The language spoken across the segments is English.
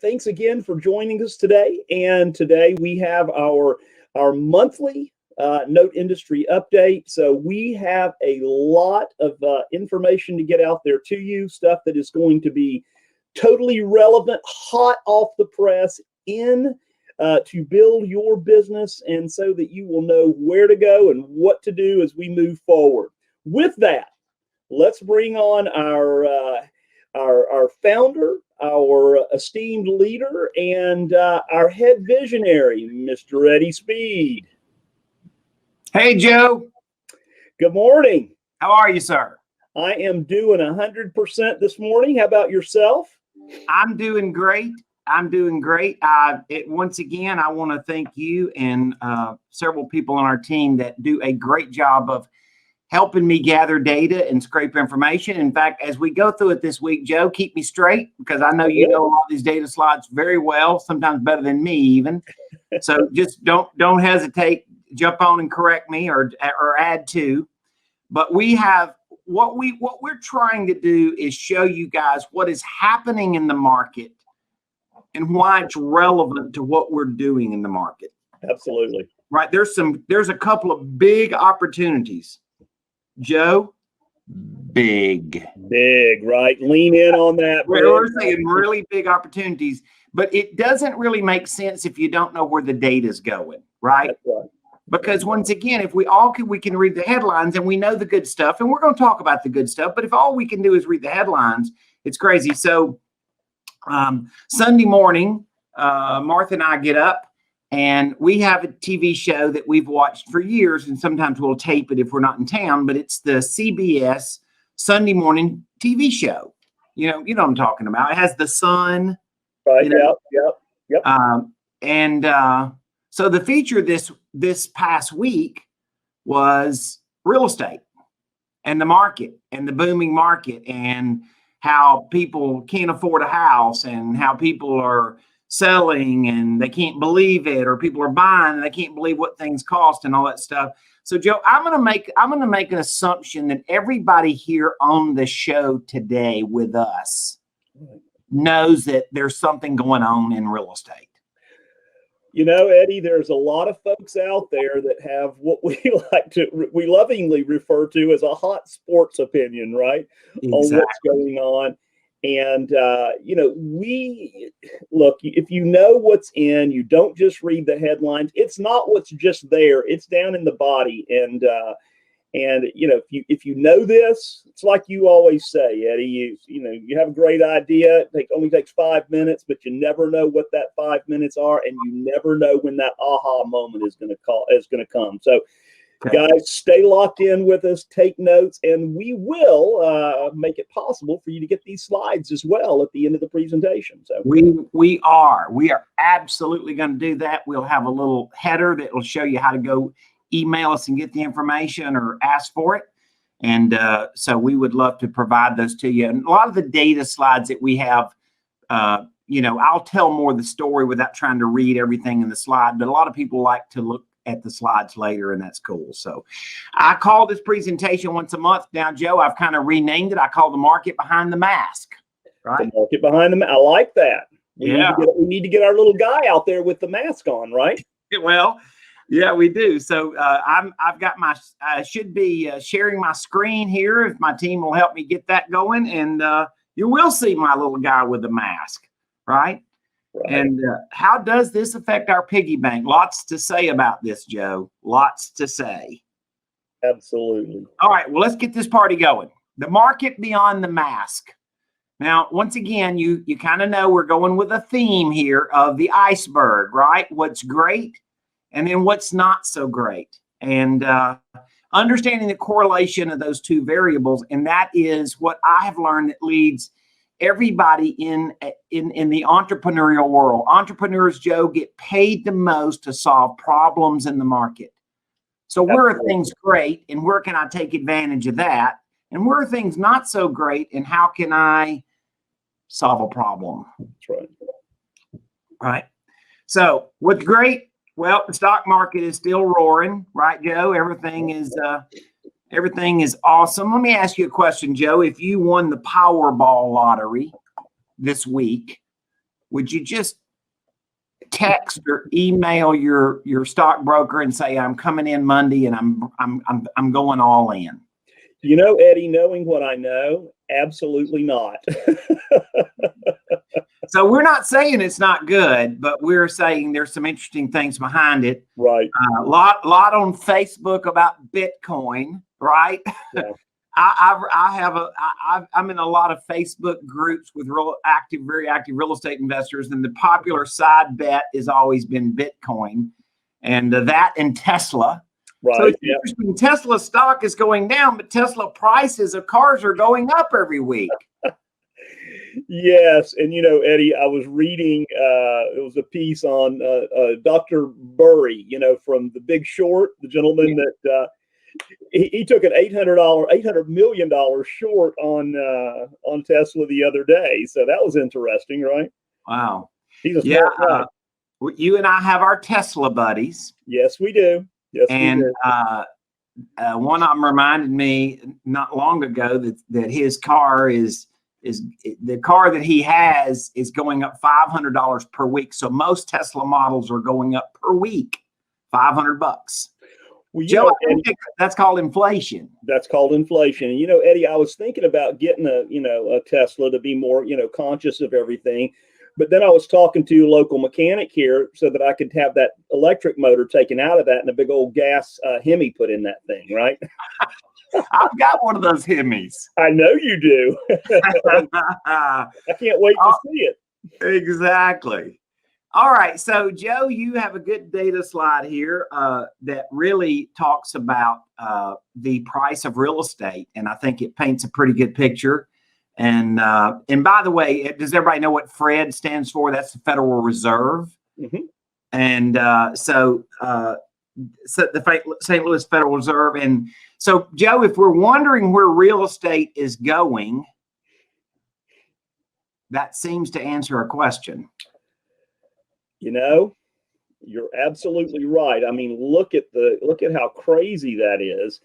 thanks again for joining us today. And today we have our monthly note industry update. So we have a lot of information to get out there to you, stuff that is going to be totally relevant, hot off the press, to build your business, and so that you will know where to go and what to do as we move forward. With that, let's bring on our founder, our esteemed leader, and our head visionary, Mr. Eddie Speed. Hey, Joe. Good morning. How are you, sir? I am doing 100% this morning. How about yourself? I'm doing great. Once again, I want to thank you and several people on our team that do a great job of helping me gather data and scrape information. In fact, as we go through it this week, Joe, keep me straight, because I know you know a lot of these data slides very well, sometimes better than me even. So just don't hesitate, jump on and correct me or add to. But we have what we're trying to do is show you guys what is happening in the market and why it's relevant to what we're doing in the market. Absolutely. Right. There's a couple of big opportunities. Joe, big, right? Lean in on that. We're saying really big opportunities, but it doesn't really make sense if you don't know where the data is going, right? That's right. Because once again, if we can read the headlines and we know the good stuff, and we're going to talk about the good stuff, but if all we can do is read the headlines, it's crazy. So Sunday morning, Martha and I get up, and we have a TV show that we've watched for years, and sometimes we'll tape it if we're not in town, but it's the CBS Sunday morning TV show. You know what I'm talking about. It has the sun. Right. Yep. So the feature this past week was real estate and the market and the booming market, and how people can't afford a house, and how people are selling and they can't believe it, or people are buying and they can't believe what things cost and all that stuff. So Joe, I'm going to make an assumption that everybody here on the show today with us knows that there's something going on in real estate. You know, Eddie, there's a lot of folks out there that have what we lovingly refer to as a hot sports opinion, right? Exactly. On what's going on. And, look, if you know what's in, you don't just read the headlines. It's not what's just there. It's down in the body. And if you know this, it's like you always say, Eddie, you have a great idea. It only takes 5 minutes, but you never know what that 5 minutes are. And you never know when that aha moment is going to come. So, guys, stay locked in with us, take notes, and we will make it possible for you to get these slides as well at the end of the presentation. So we are absolutely going to do that. We'll have a little header that will show you how to go email us and get the information or ask for it. And so we would love to provide those to you. And a lot of the data slides that we have, I'll tell more of the story without trying to read everything in the slide, but a lot of people like to look at the slides later, and that's cool. So I call this presentation once a month now, Joe. I've kind of renamed it. I call the market behind the mask, right? The market behind the mask. I like that. We need to get our little guy out there with the mask on, right? Well, yeah, we do. So I've got should be sharing my screen here if my team will help me get that going. And you will see my little guy with the mask, right? Right. And how does this affect our piggy bank? Lots to say about this, Joe. Lots to say. Absolutely. All right. Well, let's get this party going. The market beyond the mask. Now, once again, you kind of know we're going with a theme here of the iceberg, right? What's great and then what's not so great. And understanding the correlation of those two variables. And that is what I have learned that leads everybody in the entrepreneurial world. Entrepreneurs, Joe, get paid the most to solve problems in the market. So where are things great, and where can I take advantage of that? And where are things not so great, and how can I solve a problem? That's right. Right. So what's great? Well, the stock market is still roaring, right, Joe? Everything is awesome. Let me ask you a question, Joe. If you won the Powerball lottery this week, would you just text or email your stockbroker and say, I'm coming in Monday and I'm going all in? You know, Eddie, knowing what I know, absolutely not. So we're not saying it's not good, but we're saying there's some interesting things behind it. Right. A lot on Facebook about Bitcoin, right? Yeah. I'm in a lot of Facebook groups with very active real estate investors, and the popular side bet has always been Bitcoin, and that and Tesla. Right. So it's interesting. Tesla stock is going down, but Tesla prices of cars are going up every week. Yes, and you know, Eddie, I was reading. It was a piece on Dr. Burry, you know, from The Big Short, the gentleman that he took an $800 million short on Tesla the other day. So that was interesting, right? Wow. He's a smart guy. You and I have our Tesla buddies. Yes, we do. Yes, and we do. One of them reminded me not long ago that his car is the car that he has is going up $500 per week. So most Tesla models are going up per week, $500. Well, Joe, I think that's called inflation. That's called inflation. And, you know, Eddie, I was thinking about getting a Tesla to be more, conscious of everything. But then I was talking to a local mechanic here so that I could have that electric motor taken out of that and a big old gas Hemi put in that thing, right? I've got one of those Hemis. I know you do. I can't wait to see it. Exactly. All right. So, Joe, you have a good data slide here that really talks about the price of real estate. And I think it paints a pretty good picture. And by the way, does everybody know what FRED stands for? That's the Federal Reserve. Mm-hmm. And so the St. Louis Federal Reserve. And so, Joe, if we're wondering where real estate is going, that seems to answer our question. You know, you're absolutely right. I mean, look at how crazy that is.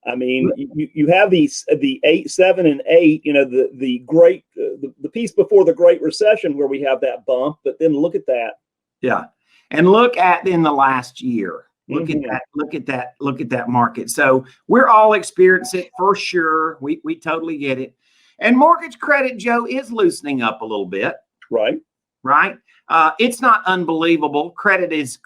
I mean, you have the 8, 7, and 8. You know, the piece before the Great Recession where we have that bump. But then look at that. Yeah, and look at in the last year. Look Mm-hmm. at that. Look at that market. So we're all experiencing it for sure. We totally get it. And mortgage credit, Joe, is loosening up a little bit. Right. Right. It's not unbelievable. Credit is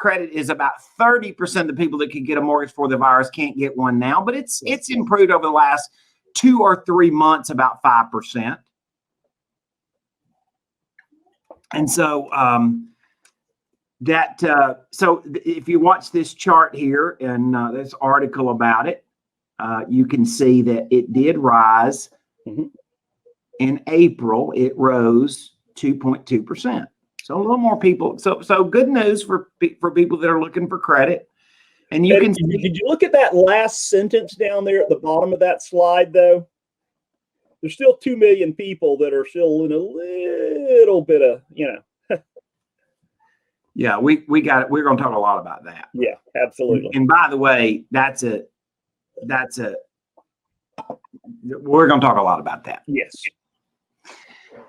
about 30% of the people that could get a mortgage before the virus can't get one now, but it's improved over the last 2 or 3 months, about 5%. And so so if you watch this chart here and this article about it, you can see that it did rise. Mm-hmm. In April. It rose 2.2%. So a little more people. So good news for people that are looking for credit. And you can see. Did you look at that last sentence down there at the bottom of that slide, though? There's still 2 million people that are still in a little bit of, Yeah, we got it. We're going to talk a lot about that. Yeah, absolutely. And by the way, we're going to talk a lot about that. Yes.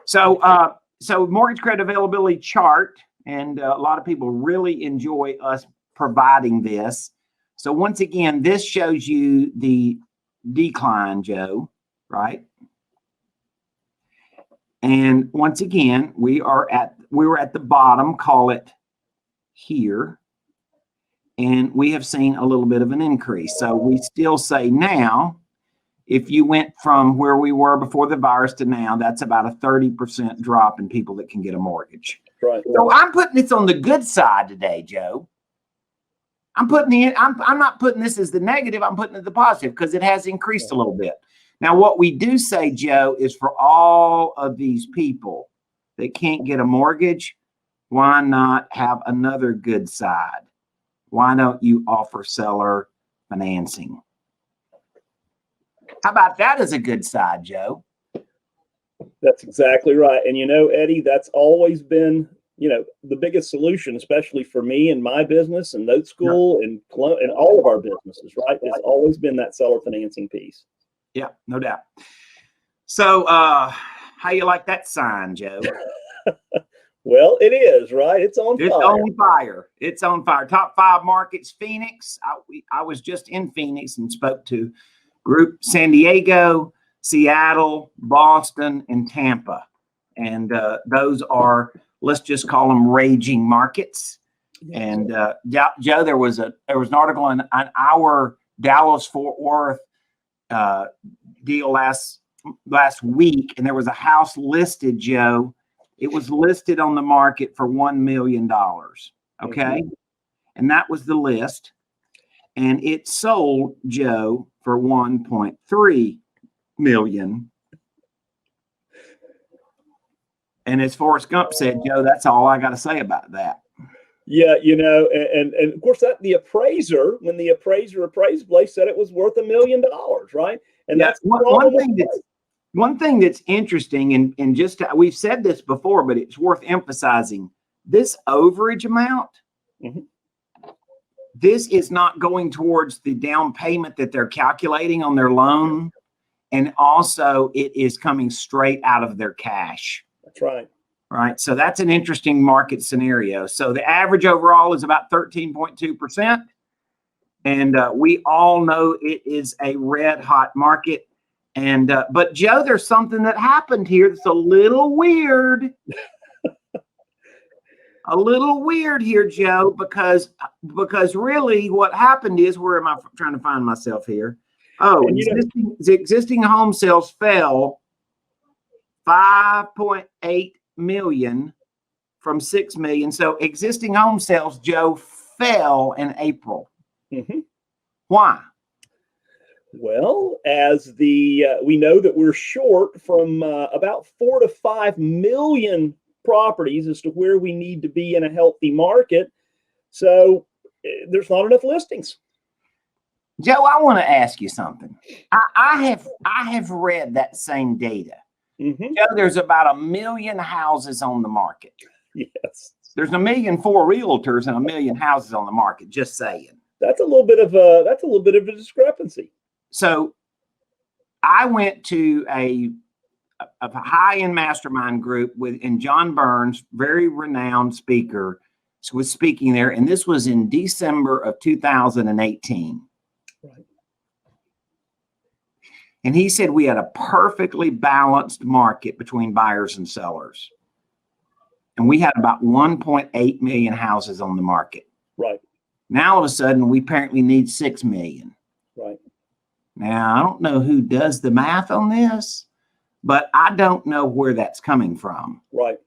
So mortgage credit availability chart, and a lot of people really enjoy us providing this. So once again, this shows you the decline, Joe, right? And once again, we were at the bottom, call it here, and we have seen a little bit of an increase. So we still say now, if you went from where we were before the virus to now, that's about a 30% drop in people that can get a mortgage. Right. So I'm putting this on the good side today, Joe. I'm not putting this as the negative. I'm putting it the positive because it has increased a little bit. Now, what we do say, Joe, is for all of these people that can't get a mortgage, why not have another good side? Why don't you offer seller financing? How about that as a good side, Joe? That's exactly right. And, Eddie, that's always been, the biggest solution, especially for me and my business and Note School and all of our businesses, right? It's always been that seller financing piece. Yeah, no doubt. So how you like that sign, Joe? Well, it is, right? It's on It's fire. on fire. It's on fire. Top 5 markets, Phoenix. I was just in Phoenix and spoke to group San Diego, Seattle, Boston, and Tampa. And those are, let's just call them raging markets. Yes. And Joe, there was an article on our Dallas Fort Worth deal last week, and there was a house listed, Joe. It was listed on the market for $1 million. Okay. Mm-hmm. And that was the list. And it sold, Joe, for 1.3 million. And as Forrest Gump said, Joe, that's all I got to say about that. Yeah, and of course that the appraiser, when the appraiser appraised place, said it was worth $1 million, right? And that's one thing that's interesting, and just we've said this before, but it's worth emphasizing. This overage amount, mm-hmm. This is not going towards the down payment that they're calculating on their loan, and also it is coming straight out of their cash. That's right. Right. So that's an interesting market scenario. So the average overall is about 13.2%. And we all know it is a red hot market. And but Joe, there's something that happened here that's a little weird. A little weird here, Joe, because really what happened is, where am I trying to find myself here? Oh, existing home sales fell 5.8 million from 6 million. So existing home sales, Joe, fell in April. Mm-hmm. Why? Well, as we know that we're short from about 4 to 5 million properties as to where we need to be in a healthy market. So there's not enough listings. Joe, I want to ask you something. I have read that same data. Mm-hmm. Joe, there's about 1 million houses on the market. Yes. There's 1.4 million realtors and 1 million houses on the market. Just saying. That's a little bit of a discrepancy. So I went to a high-end mastermind group and John Burns, very renowned speaker, was speaking there, and this was in December of 2018. Right. And he said we had a perfectly balanced market between buyers and sellers. And we had about 1.8 million houses on the market. Right. Now, all of a sudden, we apparently need 6 million. Right. Now, I don't know who does the math on this, but I don't know where that's coming from. Right.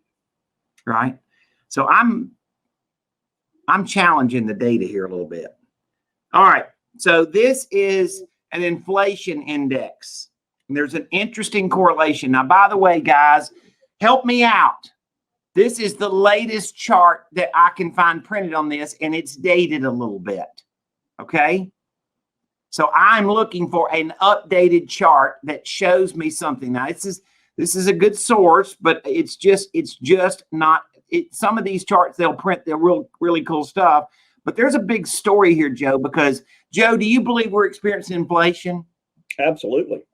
Right. So I'm challenging the data here a little bit. All right. So this is an inflation index. And there's an interesting correlation. Now, by the way, guys, help me out. This is the latest chart that I can find printed on this, and it's dated a little bit. Okay. So I'm looking for an updated chart that shows me something. Now, this is a good source, but it's just not it. Some of these charts they'll print, they're really cool stuff. But there's a big story here, Joe, because Joe, do you believe we're experiencing inflation? Absolutely.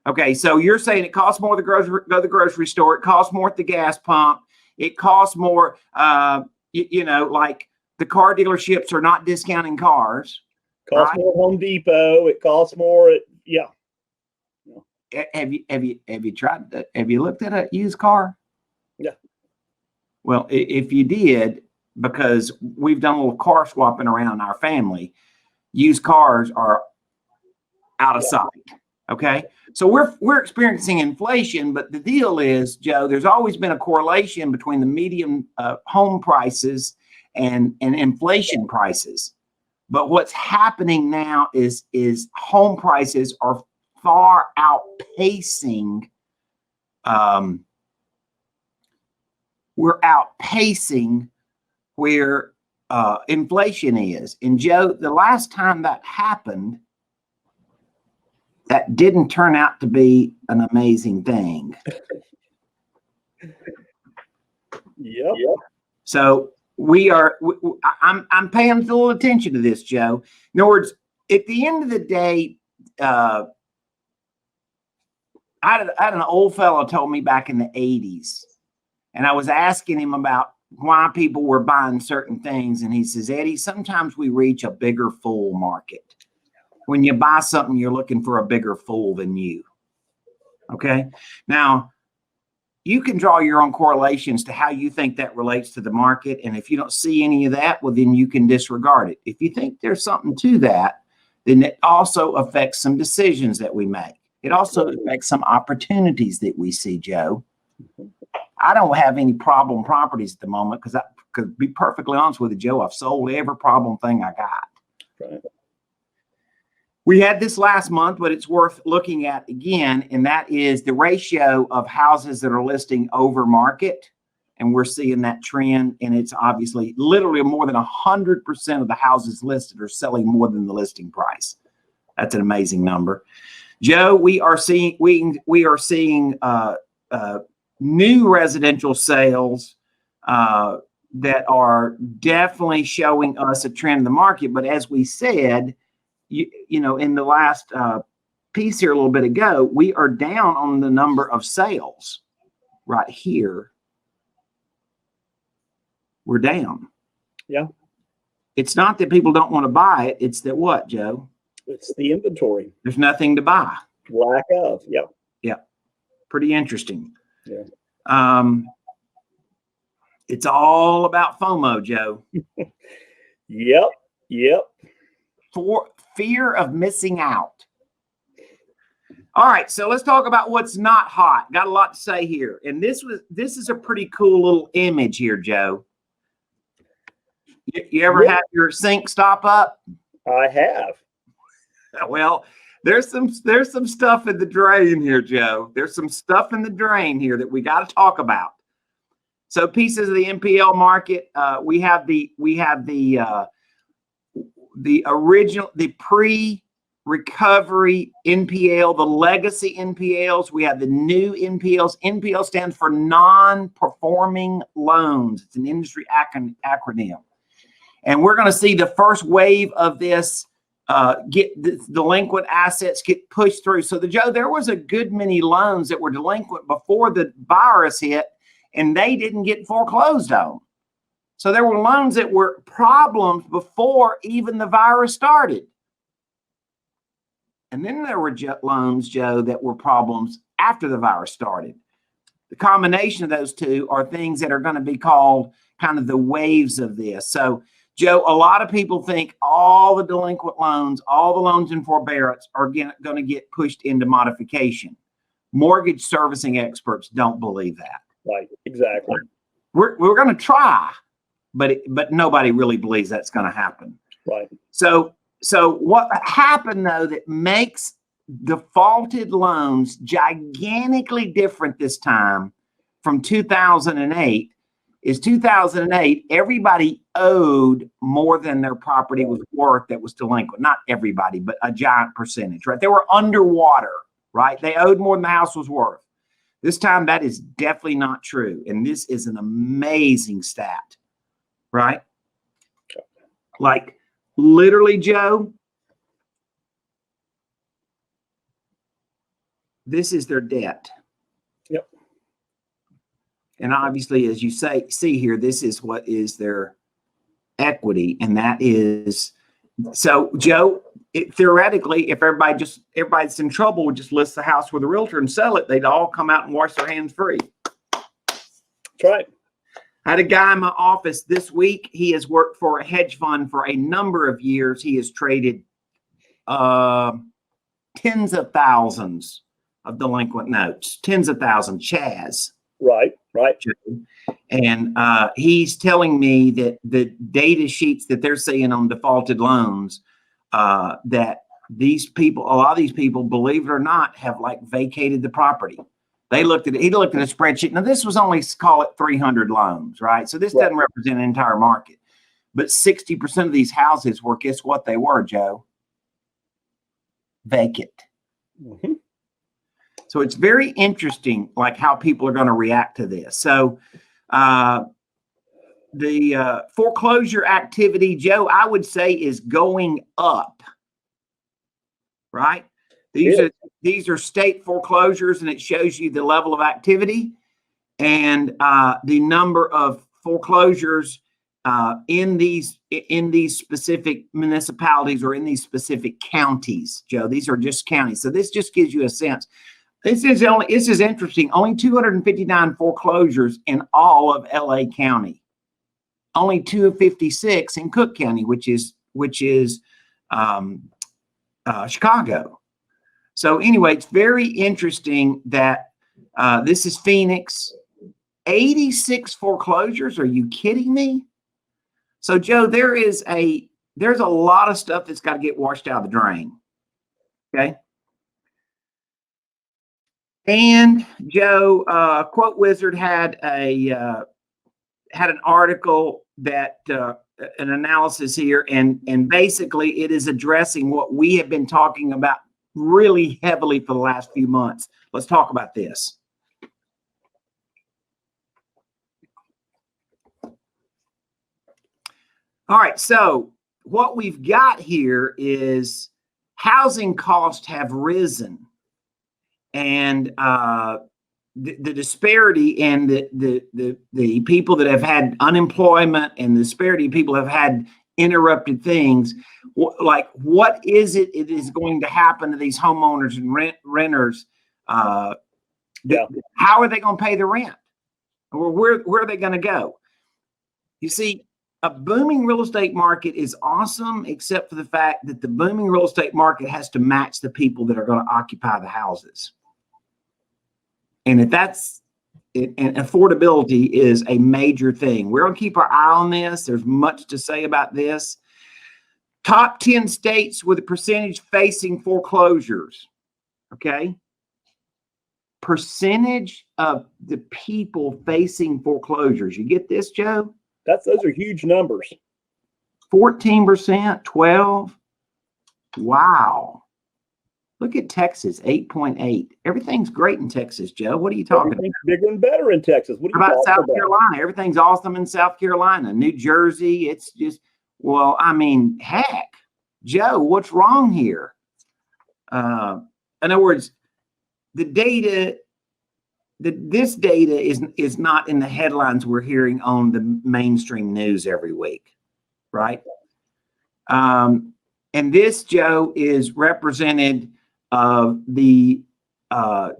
Okay, so you're saying it costs more to go to the grocery store, it costs more at the gas pump, it costs more, like the car dealerships are not discounting cars. Costs more at Home Depot. It costs more at Have you looked at a used car? Yeah. Well, if you did, because we've done a little car swapping around our family, used cars are out of sight. Okay. So we're experiencing inflation, but the deal is, Joe, there's always been a correlation between the median home prices and inflation prices. But what's happening now is home prices are far outpacing. We're outpacing where inflation is. And Joe, the last time that happened, that didn't turn out to be an amazing thing. Yep. So I'm paying a little attention to this, Joe. In other words, at the end of the day, I had an old fellow told me back in the 80s, and I was asking him about why people were buying certain things. And he says, Eddie, sometimes we reach a bigger fool market. When you buy something, you're looking for a bigger fool than you. Okay. Now, you can draw your own correlations to how you think that relates to the market. And if you don't see any of that, well, then you can disregard it. If you think there's something to that, then it also affects some decisions that we make. It also affects some opportunities that we see, Joe. I don't have any problem properties at the moment because to be perfectly honest with you, Joe, I've sold every problem thing I got. Right. We had this last month, but it's worth looking at again, and that is the ratio of houses that are listing over market. And we're seeing that trend, and it's obviously literally more than 100% of the houses listed are selling more than the listing price. That's an amazing number. Joe, we are seeing new residential sales that are definitely showing us a trend in the market. But as we said, you know, in the last piece here a little bit ago, we are down on the number of sales right here. We're down. Yeah. It's not that people don't want to buy it. It's that what, Joe? It's the inventory. There's nothing to buy. Lack of. Yep. Yeah. Pretty interesting. Yeah. It's all about FOMO, Joe. Yep. Yep. For fear of missing out. All right, so let's talk about what's not hot. Got a lot to say here. And this is a pretty cool little image here, Joe. You ever had your sink stop up? I have. Well, there's some stuff in the drain here, Joe. There's some stuff in the drain here that we got to talk about. So pieces of the NPL market, we have the original, the pre-recovery NPL, the legacy NPLs. We have the new NPLs. NPL stands for non-performing loans. It's an industry acronym. And we're going to see the first wave of this get the delinquent assets get pushed through. So Joe, there was a good many loans that were delinquent before the virus hit, and they didn't get foreclosed on. So there were loans that were problems before even the virus started. And then there were loans, Joe, that were problems after the virus started. The combination of those two are things that are going to be called kind of the waves of this. So, Joe, a lot of people think all the delinquent loans, all the loans in forbearance are going to get pushed into modification. Mortgage servicing experts don't believe that. Right. Exactly. We're going to try. But nobody really believes that's going to happen. Right. So what happened, though, that makes defaulted loans gigantically different this time from 2008 is 2008, everybody owed more than their property was worth that was delinquent. Not everybody, but a giant percentage, right? They were underwater, right? They owed more than the house was worth. This time, that is definitely not true. And this is an amazing stat. Right? Like literally, Joe, this is their debt. Yep. And obviously, as you see here, this is what is their equity. And that is, so Joe, theoretically, if everybody's in trouble, would just list the house with a realtor and sell it, they'd all come out and wash their hands free. That's right. I had a guy in my office this week. He has worked for a hedge fund for a number of years. He has traded tens of thousands of delinquent notes, tens of thousands, Chaz. Right. And he's telling me that the data sheets that they're seeing on defaulted loans, that these people, a lot of these people, believe it or not, have like vacated the property. He looked at a spreadsheet. Now, this was only, call it 300 loans, right? So this doesn't represent an entire market. But 60% of these houses were, guess what they were, Joe? Vacant. Mm-hmm. So it's very interesting, like how people are going to react to this. So the foreclosure activity, Joe, I would say is going up, right? These are state foreclosures, and it shows you the level of activity and the number of foreclosures in these specific municipalities or in these specific counties, Joe. These are just counties. So this just gives you a sense. This is interesting. Only 259 foreclosures in all of LA County. Only 256 in Cook County, which is Chicago. So anyway, it's very interesting that this is Phoenix. 86 foreclosures. Are you kidding me? So Joe, there's a lot of stuff that's got to get washed out of the drain. Okay. And Joe, Quote Wizard had an article that an analysis here, and basically it is addressing what we have been talking about really heavily for the last few months. Let's talk about this. All right, so what we've got here is housing costs have risen, and the disparity in the people that have had unemployment and the disparity of people have had interrupted things. Like, what is it is going to happen to these homeowners and renters? How are they going to pay the rent? Or where are they going to go? You see, a booming real estate market is awesome, except for the fact that the booming real estate market has to match the people that are going to occupy the houses. And if that's it, and affordability is a major thing. We're going to keep our eye on this. There's much to say about this. Top 10 states with a percentage facing foreclosures. Okay. Percentage of the people facing foreclosures. You get this, Joe? Those are huge numbers. 14%, 12%. Wow. Look at Texas, 8.8. Everything's great in Texas, Joe. What are you talking about? Bigger and better in Texas. What are you about talking South about? Carolina? Everything's awesome in South Carolina. New Jersey, it's just, well, I mean, heck, Joe, what's wrong here? In other words, the data, this data is not in the headlines we're hearing on the mainstream news every week, right? And this, Joe, is represented of the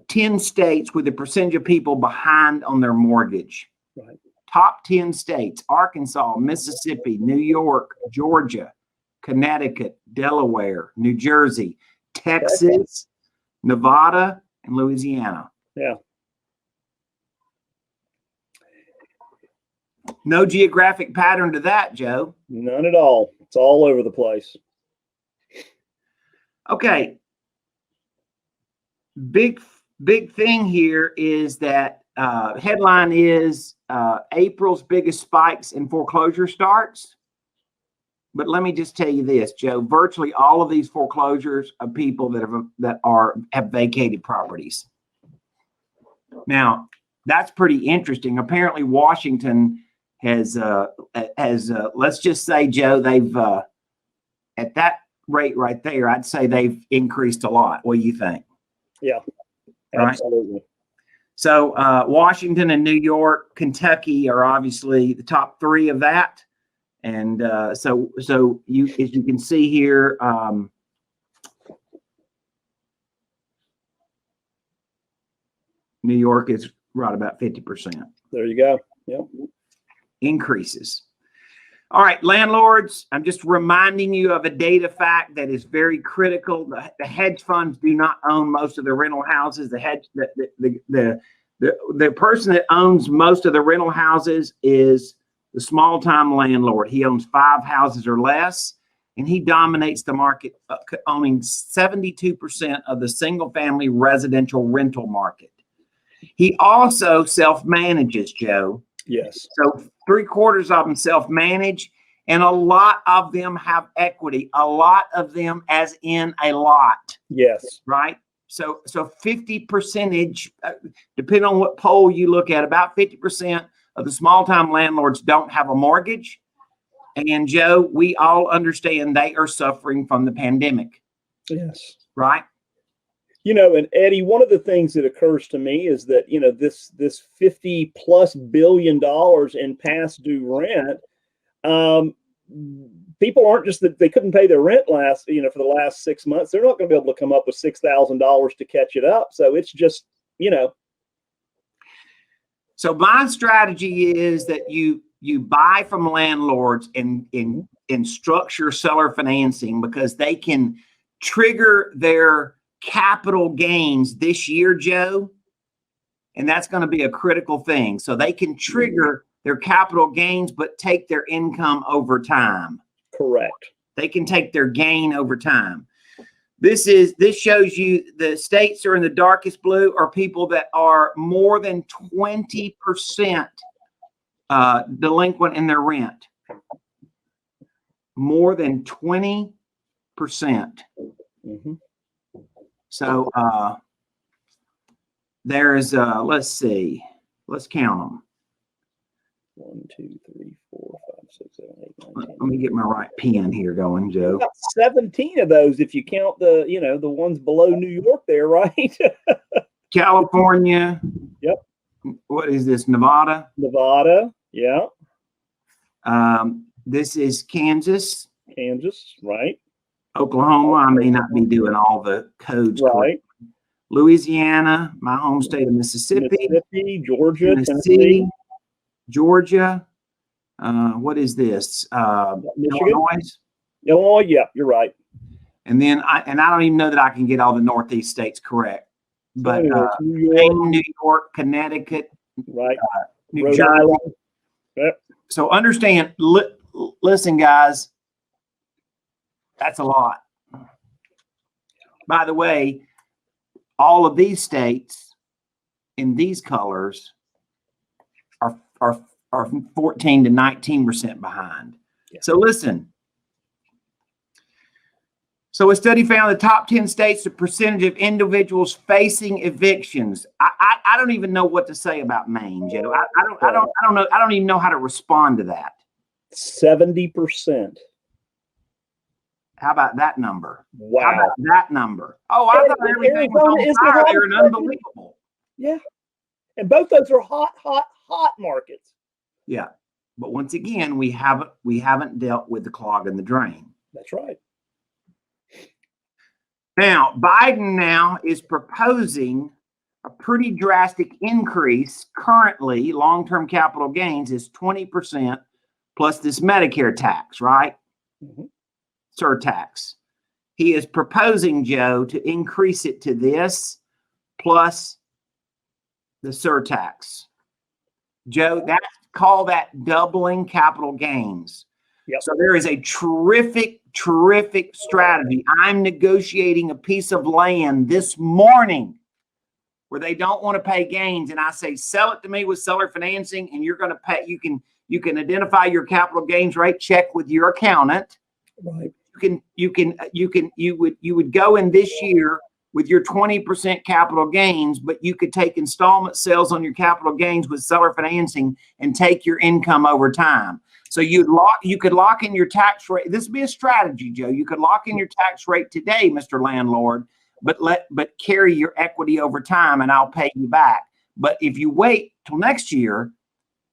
10 states with a percentage of people behind on their mortgage. Right. Top 10 states: Arkansas, Mississippi, New York, Georgia, Connecticut, Delaware, New Jersey, Texas, Nevada, and Louisiana. Yeah. No geographic pattern to that, Joe. None at all. It's all over the place. Okay. Big thing here is that headline is April's biggest spikes in foreclosure starts. But let me just tell you this, Joe. Virtually all of these foreclosures are people that have vacated properties. Now, that's pretty interesting. Apparently, Washington has let's just say, Joe, they've at that rate right there, I'd say they've increased a lot. What do you think? Yeah, absolutely. Right? So Washington and New York, Kentucky are obviously the top three of that. And so you, as you can see here, New York is right about 50%. There you go. Yep. Increases. All right, landlords, I'm just reminding you of a data fact that is very critical. The hedge funds do not own most of the rental houses. The person that owns most of the rental houses is the small-time landlord. He owns 5 houses or less, and he dominates the market, owning 72% of the single-family residential rental market. He also self-manages, Joe. Yes. So 3/4 of them self-manage, and a lot of them have equity. A lot of them, as in a lot. Yes. Right. So 50%, depending on what poll you look at, about 50% of the small-time landlords don't have a mortgage. And Joe, we all understand they are suffering from the pandemic. Yes. Right. And Eddie, one of the things that occurs to me is that, this $50+ billion in past due rent, people aren't just that they couldn't pay their rent for the last 6 months. They're not going to be able to come up with $6,000 to catch it up. So it's just, So my strategy is that you buy from landlords and structure seller financing, because they can trigger their capital gains this year, Joe. And that's going to be a critical thing. So they can trigger their capital gains, but take their income over time. Correct. They can take their gain over time. This shows you the states that are in the darkest blue are people that are more than 20% delinquent in their rent. More than 20%. Mm-hmm. So there's let's see, let's count them. 1, 2, 3, 4, 5, 6, 7, 8, 9, 10. Let me get my right pen here going, Joe. About 17 of those if you count the ones below New York there, right? California. Yep. What is this? Nevada. Yeah. This is Kansas, right. Oklahoma. I may not be doing all the codes right. correctly. Louisiana, my home state of Mississippi, Georgia, Tennessee, Georgia. What is this? Illinois. Yeah, you're right. And then I don't even know that I can get all the Northeast states correct, but New York, Connecticut, right, New Jersey. Yep. So understand, listen, guys, that's a lot. By the way, all of these states in these colors are 14 to 19% behind. Yeah. So listen. So a study found the top 10 states, the percentage of individuals facing evictions. I don't even know what to say about Maine, Joe. I don't know. I don't even know how to respond to that. 70%. How about that number? Wow. How about that number? Oh, I thought everything was on fire there and unbelievable. Yeah. And both those are hot markets. Yeah. But once again, we haven't dealt with the clog in the drain. That's right. Now, Biden now is proposing a pretty drastic increase. Currently, long-term capital gains is 20% plus this Medicare tax, right? Mm-hmm. Surtax. He is proposing, Joe, to increase it to this plus the surtax. Joe, call that doubling capital gains. Yep. So there is a terrific strategy. I'm negotiating a piece of land this morning where they don't want to pay gains, and I say, sell it to me with seller financing, and you're going to pay. You can identify your capital gains rate. Check with your accountant. Right. You would go in this year with your 20% capital gains, but you could take installment sales on your capital gains with seller financing and take your income over time. So you could lock in your tax rate. This would be a strategy, Joe. You could lock in your tax rate today, Mr. Landlord, but carry your equity over time, and I'll pay you back. But if you wait till next year,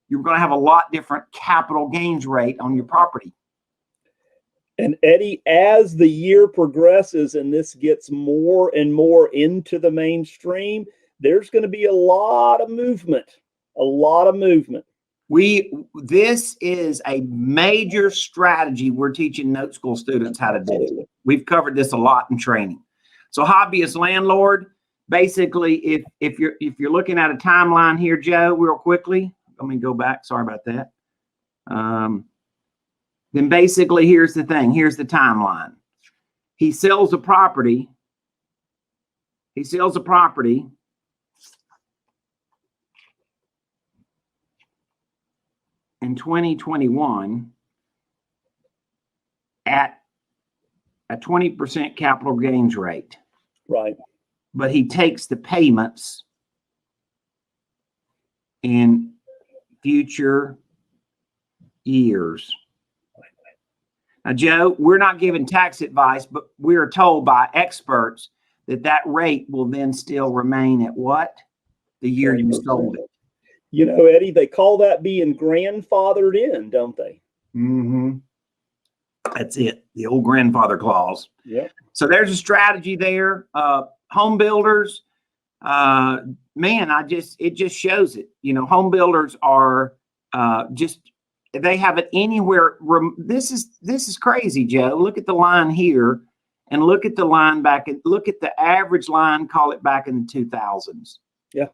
you're going to have a lot different capital gains rate on your property. And Eddie, as the year progresses and this gets more and more into the mainstream, there's going to be a lot of movement. This is a major strategy we're teaching note school students how to do. We've covered this a lot in training. So hobbyist landlord, basically, if you're looking at a timeline here, Joe, real quickly, let me go back. Sorry about that. Then basically, here's the thing. Here's the timeline. He sells a property. In 2021 at a 20% capital gains rate. Right. But he takes the payments in future years. Now, Joe, we're not giving tax advice, but we're told by experts that rate will then still remain at what? The year you sold it. You know, Eddie, they call that being grandfathered in, don't they? Mm-hmm. That's it. The old grandfather clause. Yeah. So there's a strategy there. Home builders, man, it just shows it. You know, home builders are they have it anywhere. This is crazy, Joe. Look at the line here and look at the line back and look at the average line, call it back in the 2000s. Yeah.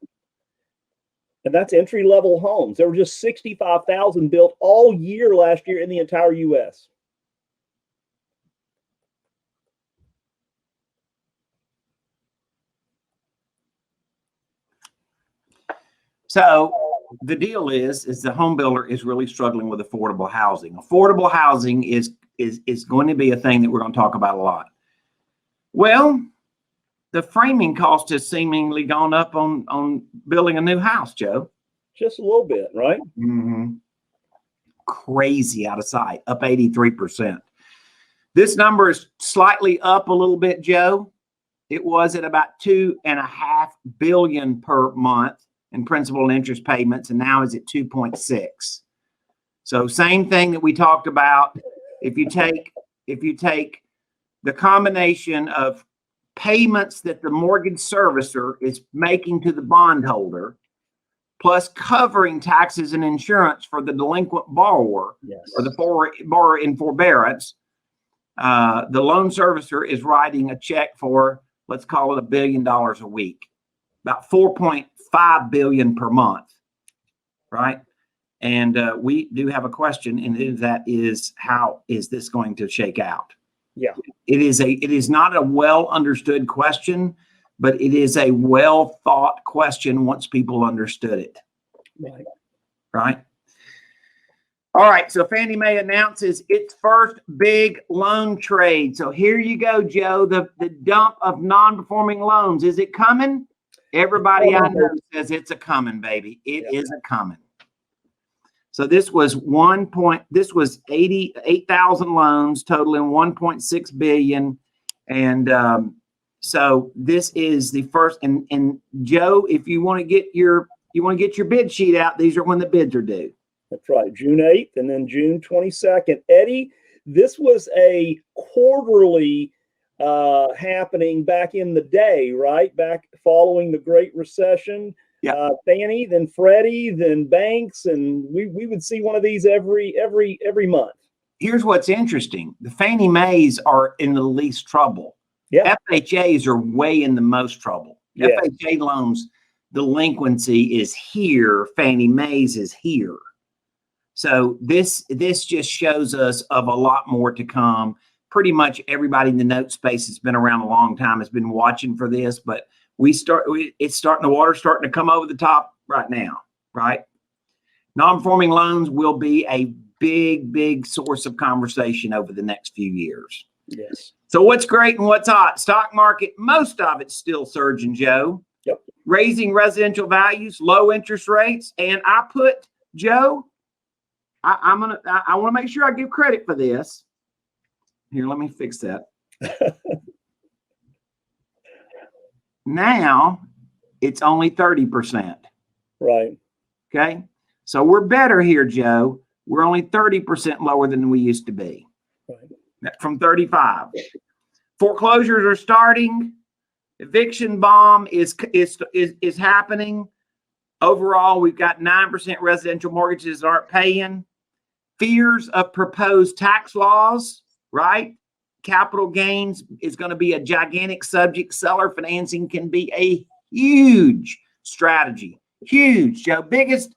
And that's entry-level homes. There were just 65,000 built all year last year in the entire U.S. So the deal is the home builder is really struggling with affordable housing. Affordable housing is going to be a thing that we're going to talk about a lot. Well, the framing cost has seemingly gone up on building a new house, Joe. Just a little bit, right? Mm-hmm. Crazy out of sight, up 83%. This number is slightly up a little bit, Joe. It was at about $2.5 billion per month in principal and interest payments, and now is at 2.6. So same thing that we talked about. If you take the combination of payments that the mortgage servicer is making to the bondholder, plus covering taxes and insurance for the delinquent borrower, yes, or the borrower in forbearance, the loan servicer is writing a check for, let's call it $1 billion a week, about $4.5 billion per month, right? And we do have a question, and that is, how is this going to shake out? Yeah, it is not a well understood question, but it is a well thought question once people understood it. right. Right. All right. So Fannie Mae announces its first big loan trade. So here you go, Joe. The dump of non-performing loans. Is it coming? Everybody I know says it's a coming, baby. It is a coming. So this was 88,000 loans totaling 1.6 billion. And so this is the first, and Joe, if you want to get your bid sheet out, these are when the bids are due. That's right. June 8th and then June 22nd. Eddie, this was a quarterly happening back in the day, right? Back following the Great Recession. Yeah. Fannie, then Freddie, then banks, and we would see one of these every month. Here's what's interesting: the Fannie Mae's are in the least trouble. Yeah. FHA's are way in the most trouble. Yes. FHA loans delinquency is here. Fannie Mae's is here. So this just shows us of a lot more to come. Pretty much everybody in the note space has been around a long time, has been watching for this, but the water's starting to come over the top right now, right? Non-performing loans will be a big source of conversation over the next few years. Yes. So what's great and what's hot? Stock market, most of it's still surging, Joe. Yep. Raising residential values, low interest rates, and I put, Joe, I want to make sure I give credit for this. Here, let me fix that. Now it's only 30%. Right. Okay. So we're better here, Joe. We're only 30% lower than we used to be. Right. From 35. Foreclosures are starting. Eviction bomb is happening. Overall, we've got 9% residential mortgages that aren't paying. Fears of proposed tax laws, right? Capital gains is going to be a gigantic subject. Seller financing can be a huge strategy. Huge, Joe. Biggest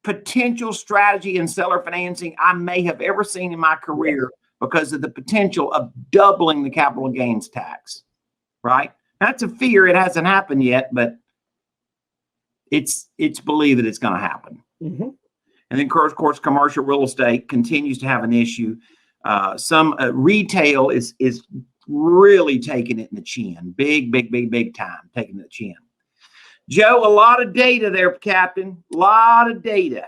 potential strategy in seller financing I may have ever seen in my career, because of the potential of doubling the capital gains tax, right? That's a fear. It hasn't happened yet, but it's believed that it's going to happen. Mm-hmm. And then, of course, commercial real estate continues to have an issue. Some retail is really taking it in the chin. Big time taking it in the chin. Joe, a lot of data there, Captain. A lot of data.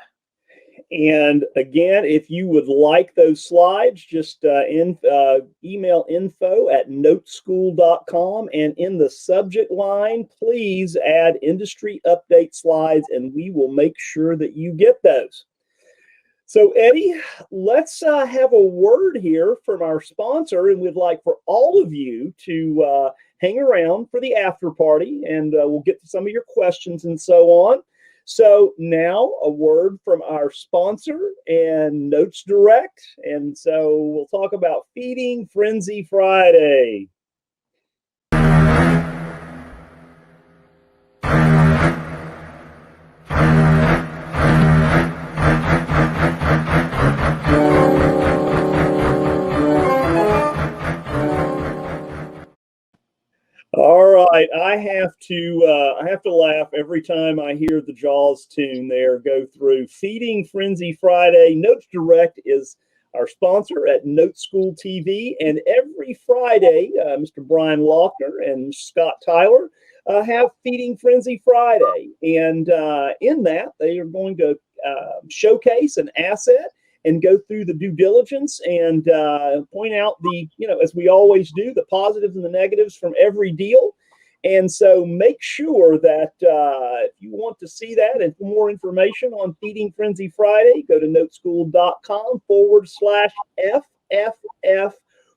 And again, if you would like those slides, just email info@noteschool.com, and in the subject line, please add industry update slides, and we will make sure that you get those. So, Eddie, let's have a word here from our sponsor, and we'd like for all of you to hang around for the after party, and we'll get to some of your questions and so on. So now a word from our sponsor and Notes Direct, and so we'll talk about Feeding Frenzy Friday. All right, I have to laugh every time I hear the Jaws tune there go through. Feeding Frenzy Friday. Notes Direct is our sponsor at Note School TV, and every Friday, Mr. Brian Lochner and Scott Tyler have Feeding Frenzy Friday, and in that they are going to showcase an asset and go through the due diligence and point out the, as we always do, the positives and the negatives from every deal. And so make sure that if you want to see that and for more information on Feeding Frenzy Friday, go to noteschool.com/FFF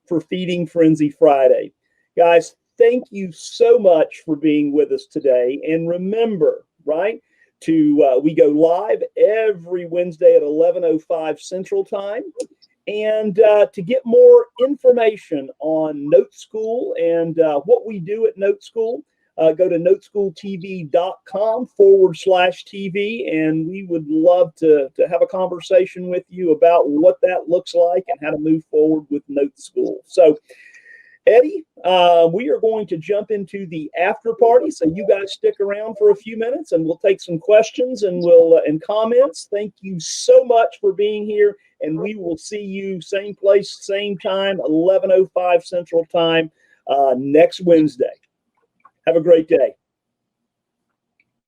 for Feeding Frenzy Friday. Guys, thank you so much for being with us today. And remember, right? We go live every Wednesday at 11:05 Central Time. And to get more information on Note School and what we do at Note School, go to noteschooltv.com/TV, and we would love to have a conversation with you about what that looks like and how to move forward with Note School. So, Eddie, we are going to jump into the after party, so you guys stick around for a few minutes, and we'll take some questions and and comments. Thank you so much for being here, and we will see you same place, same time, 11:05 Central Time next Wednesday. Have a great day.